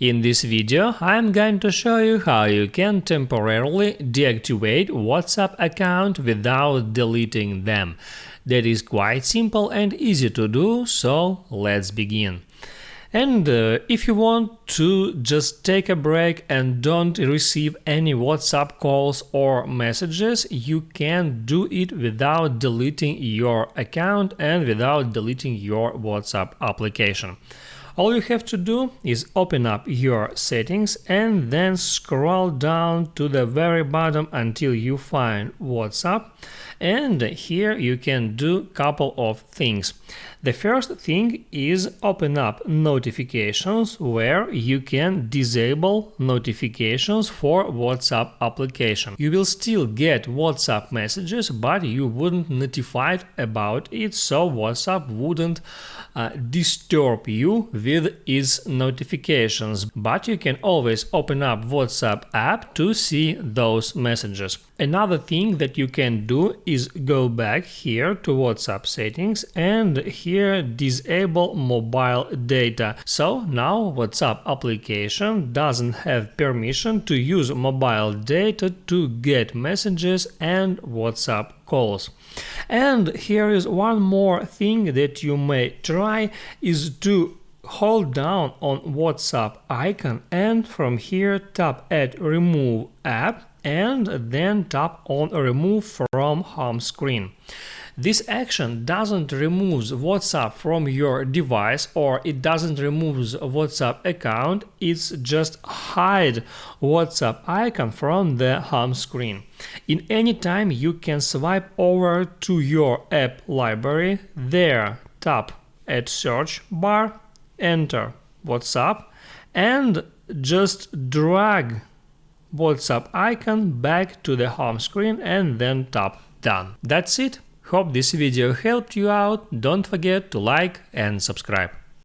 In this video, I'm going to show you how you can temporarily deactivate WhatsApp account without deleting them. That is quite simple and easy to do, so let's begin. And if you want to just take a break and don't receive any WhatsApp calls or messages, you can do it without deleting your account and without deleting your WhatsApp application. All you have to do is open up your settings and then scroll down to the very bottom until you find WhatsApp. And here you can do a couple of things. The first thing is open up notifications, where you can disable notifications for WhatsApp application. You will still get WhatsApp messages, but you wouldn't notified about it, so WhatsApp wouldn't disturb you with its notifications. But you can always open up WhatsApp app to see those messages. Another thing that you can do is go back here to WhatsApp settings and here disable mobile data. So now WhatsApp application doesn't have permission to use mobile data to get messages and WhatsApp calls. And here is one more thing that you may try is to hold down on WhatsApp icon and from here tap at Remove App and then tap on Remove from home screen. This action doesn't remove WhatsApp from your device or it doesn't remove WhatsApp account, it's just hide WhatsApp icon from the home screen. In any time you can swipe over to your app library, there tap at search bar, enter WhatsApp and just drag WhatsApp icon back to the home screen and then tap Done. That's it. Hope this video helped you out. Don't forget to like and subscribe.